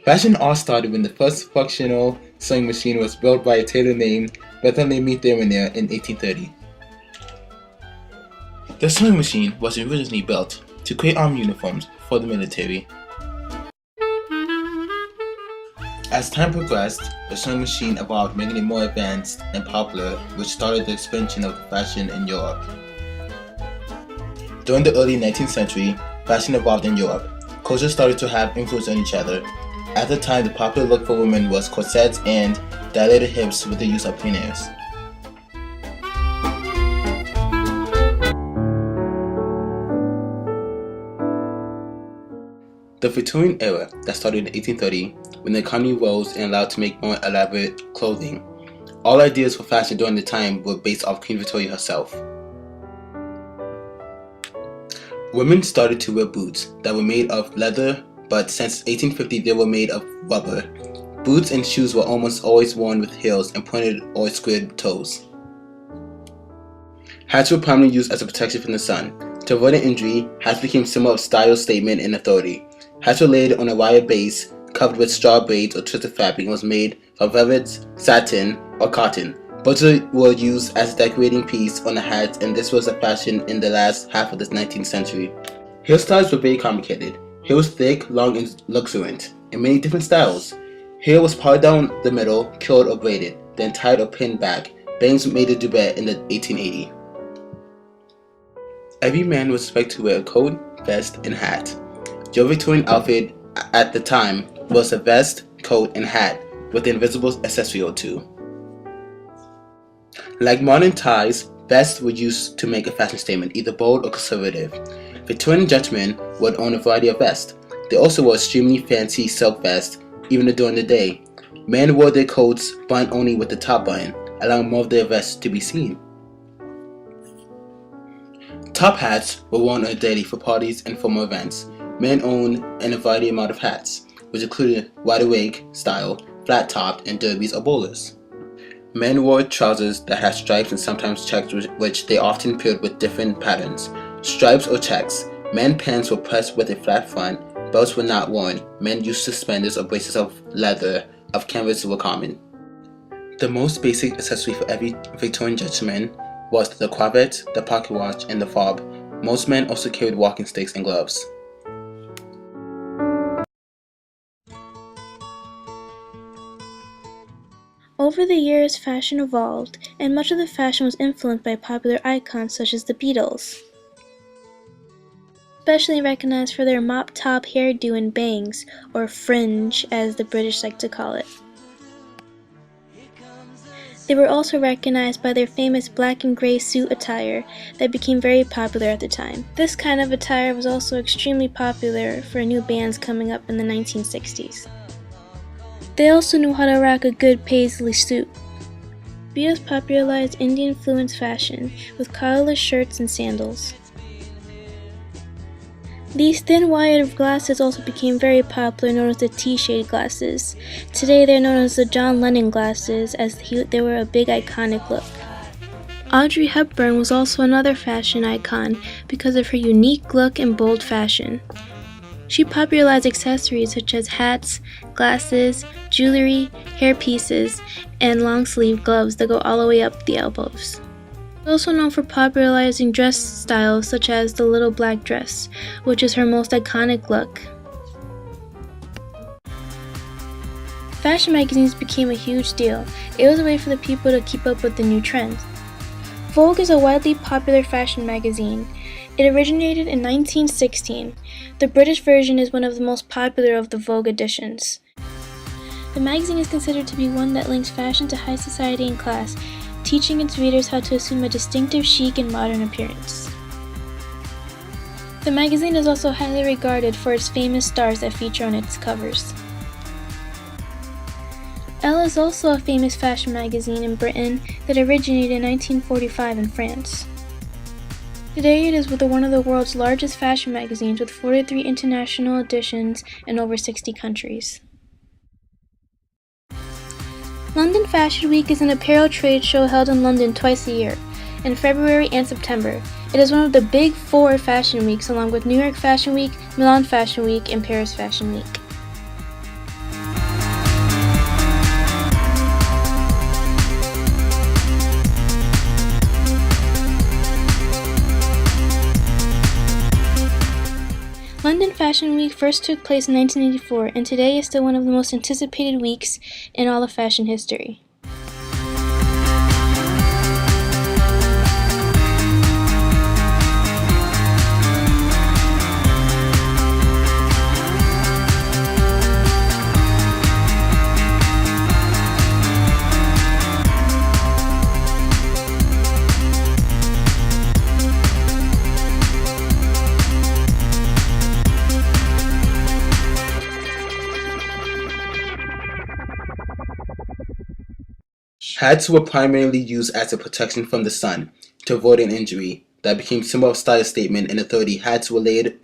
Fashion all started when the first functional sewing machine was built by a tailor named Barthélemy Thévenin in 1830. The sewing machine was originally built to create army uniforms for the military. As time progressed, the sewing machine evolved, making it more advanced and popular, which started the expansion of fashion in Europe. During the early 19th century, fashion evolved in Europe. Cultures started to have influence on each other. At the time, the popular look for women was corsets and dilated hips with the use of peigners. The Victorian era that started in 1830, when the economy rose and allowed to make more elaborate clothing. All ideas for fashion during the time were based off Queen Victoria herself. Women started to wear boots that were made of leather, but since 1850 they were made of rubber. Boots and shoes were almost always worn with heels and pointed or squared toes. Hats were primarily used as a protection from the sun. To avoid an injury, hats became a symbol of style, statement, and authority. Hats were laid on a wire base covered with straw braids or twisted fabric and was made from velvet, satin, or cotton. Boats were used as a decorating piece on the hats, and this was a fashion in the last half of the 19th century. Hairstyles were very complicated. Hair was thick, long, and luxuriant, in many different styles. Hair was parted down the middle, curled or braided, then tied or pinned back. Bangs made a duvet in the 1880s. Every man was expected to wear a coat, vest, and hat. Your Victorian outfit at the time was a vest, coat, and hat with an invisible accessory or two. Like modern ties, vests were used to make a fashion statement, either bold or conservative. Victorian gentlemen would own a variety of vests. They also wore extremely fancy silk vests, even during the day. Men wore their coats buttoned only with the top button, allowing more of their vests to be seen. Top hats were worn on a daily for parties and formal events. Men owned a variety amount of hats, which included wide awake style, flat topped, and derbies or bowlers. Men wore trousers that had stripes and sometimes checks, which they often paired with different patterns. Stripes or checks. Men pants were pressed with a flat front. Belts were not worn. Men used suspenders or braces of leather of canvas were common. The most basic accessory for every Victorian gentleman was the cravat, the pocket watch, and the fob. Most men also carried walking sticks and gloves. Over the years, fashion evolved, and much of the fashion was influenced by popular icons such as the Beatles. Especially recognized for their mop-top hairdo and bangs, or fringe as the British like to call it. They were also recognized by their famous black and gray suit attire that became very popular at the time. This kind of attire was also extremely popular for new bands coming up in the 1960s. They also knew how to rock a good paisley suit. Beatles popularized Indian-influenced fashion with collarless shirts and sandals. These thin wire glasses also became very popular, known as the T-shade glasses. Today they're known as the John Lennon glasses, as they were a big iconic look. Audrey Hepburn was also another fashion icon because of her unique look and bold fashion. She popularized accessories such as hats, glasses, jewelry, hairpieces, and long-sleeve gloves that go all the way up the elbows. She's also known for popularizing dress styles such as the little black dress, which is her most iconic look. Fashion magazines became a huge deal. It was a way for the people to keep up with the new trends. Vogue is a widely popular fashion magazine. It originated in 1916. The British version is one of the most popular of the Vogue editions. The magazine is considered to be one that links fashion to high society and class, teaching its readers how to assume a distinctive chic and modern appearance. The magazine is also highly regarded for its famous stars that feature on its covers. Elle is also a famous fashion magazine in Britain that originated in 1945 in France. Today it is one of the world's largest fashion magazines with 43 international editions in over 60 countries. London Fashion Week is an apparel trade show held in London twice a year, in February and September. It is one of the big four fashion weeks along with New York Fashion Week, Milan Fashion Week, and Paris Fashion Week. London Fashion Week first took place in 1984, and today is still one of the most anticipated weeks in all of fashion history. Hats were primarily used as a protection from the sun to avoid an injury. That became symbol of style statement. In the 30s, hats were layered